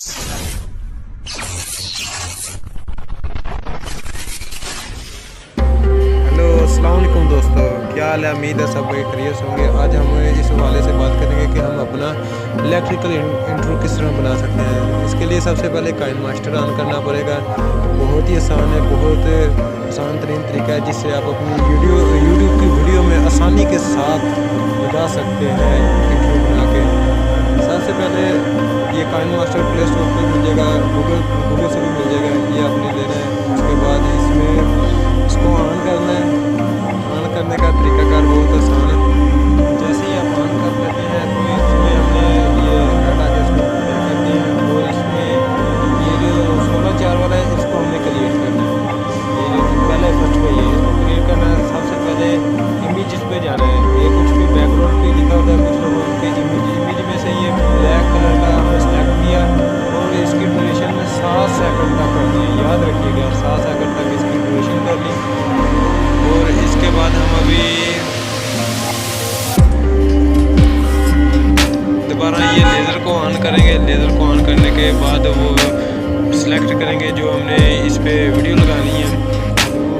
Hello अस्सलाम वालेकुम दोस्तों, क्या हाल है। उम्मीद है सब भाई खैरियत से होंगे। आज हम इस हवाले से बात करेंगे कि हम अपना इलेक्ट्रिकल इंट्रो किस तरह बना सकते हैं। इसके लिए सबसे पहले काइनमास्टर ऑन करना पड़ेगा। बहुत ही आसान है, बहुत आसान तरीन तरीका है जिससे आप अपनी यूट्यूब की वीडियो में आसानी के साथ बना सकते हैं इंट्रो बना के। सबसे पहले ये काइनमास्टर प्ले स्टोर पर मिल जाएगा, गूगल से भी मिल जाएगा। ये आपने लेना है। उसके बाद इसको ऑन करना है। ऑन करने का तरीकाकार बहुत आसान है। जैसे ही आप ऑन कर लेते हैं तो इसमें हमने ये डाटा इसको क्या करते हैं, और इसमें ये जो 16:4 वाला है इसको हमने क्रिएट करना है। ये जो पहले फर्स्ट पे ये इसको क्रिएट करना है। सबसे पहले इमेजेस पे जाना है। ये कुछ भी बैकग्राउंड पे लिखा होता है, कुछ लोगों के इमेज में से ये ब्लैक कलर का हमने सेलेक्ट किया और इसकी ड्यूरेशन में 7 सेकंड तक कर दी। याद रखिएगा 7 सेकंड तक इसकी ड्यूरेशन कर ली। और इसके बाद हम अभी दोबारा ये लेज़र को ऑन करेंगे। लेज़र को ऑन करने के बाद वो सिलेक्ट करेंगे जो हमने इस पे वीडियो लगानी है।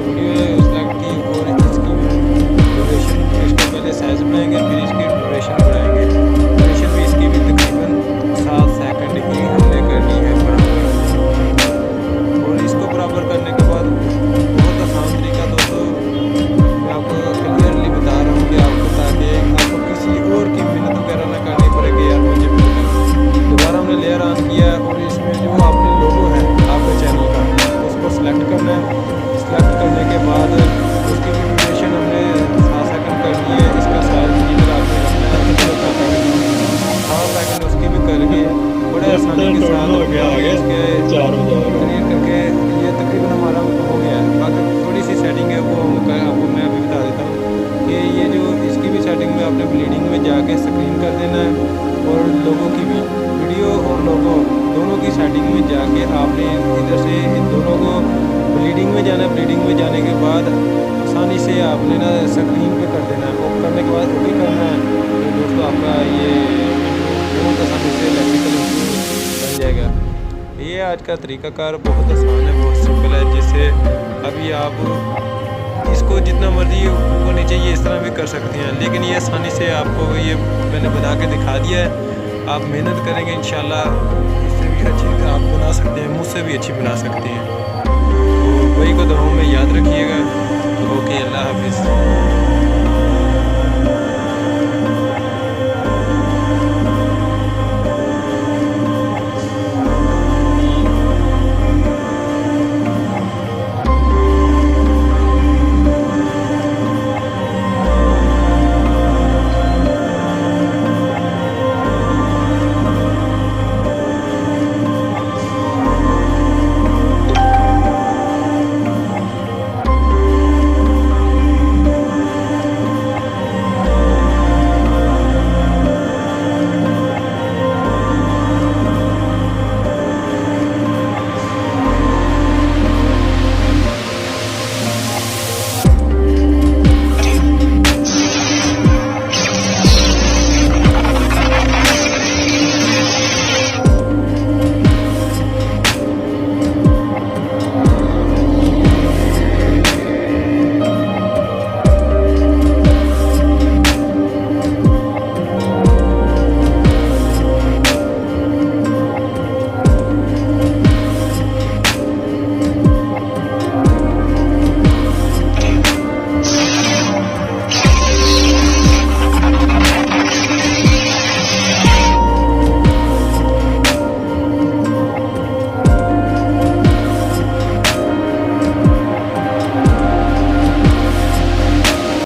वीडियो सिलेक्ट की और इसकी ड्यूरेशन, इसको पहले साइज बनाएंगे, फिर इसकी ड्यूरेशन बढ़ाएंगे। ड्यूरेशन भी इसकी भी तकरीबन 7 सेकंड की हमने करनी है बराबर। और इसको बराबर करने के बाद बहुत आसान तरीका दोस्तों मैं आपको क्लियरली बता रहा हूँ कि आपको, ताकि आपको किसी और की मेहनत वगैरह ना करनी पड़ेगी यार मुझे मिलकर। दोबारा हमने लेयर ऑन किया और इसमें जो आपने लोगो है आपके चैनल का उसको सिलेक्ट करना है। सिलेक्ट करने के बाद उसकी ड्यूरेशन हमने 7 सेकंड करनी है। इसका साइज जितना आपने रखना है 7 सेकंड उसकी भी करके बड़े आसानी के साथ इसके क्लियर करके ये तकरीबन हमारा हो गया है। बाकी थोड़ी सी सेटिंग है वो आपको मैं अभी बता देता हूँ कि ये जो इसकी भी सेटिंग में आपने ब्लीडिंग में जाके स्क्रीन कर देना है, और लोगों की भी वीडियो और लोगो दोनों की सेटिंग में जाके आपने इधर से इन दोनों को ब्लीडिंग में जाना है। ब्लीडिंग में जाने के बाद आसानी से आपने ना स्क्रीन पे कर देना है। वो करने के बाद ओके करना है तो दोस्तों आपका ये बहुत आसानी से इलेक्ट्रिकल बन जाएगा। ये आज का तरीकाकार बहुत आसान है, बहुत सिंपल है। जैसे अभी आप इसको जितना मर्जी ऊपर नीचे ये इस तरह भी कर सकती हैं, लेकिन ये आसानी से आपको ये मैंने बना के दिखा दिया है। आप मेहनत करेंगे इंशाल्लाह इससे भी अच्छी आप बना सकते हैं, मुझसे भी अच्छी बना सकते हैं। तो वही को दुआओं में याद रखिएगा। ओके, अल्लाह हाफिज़।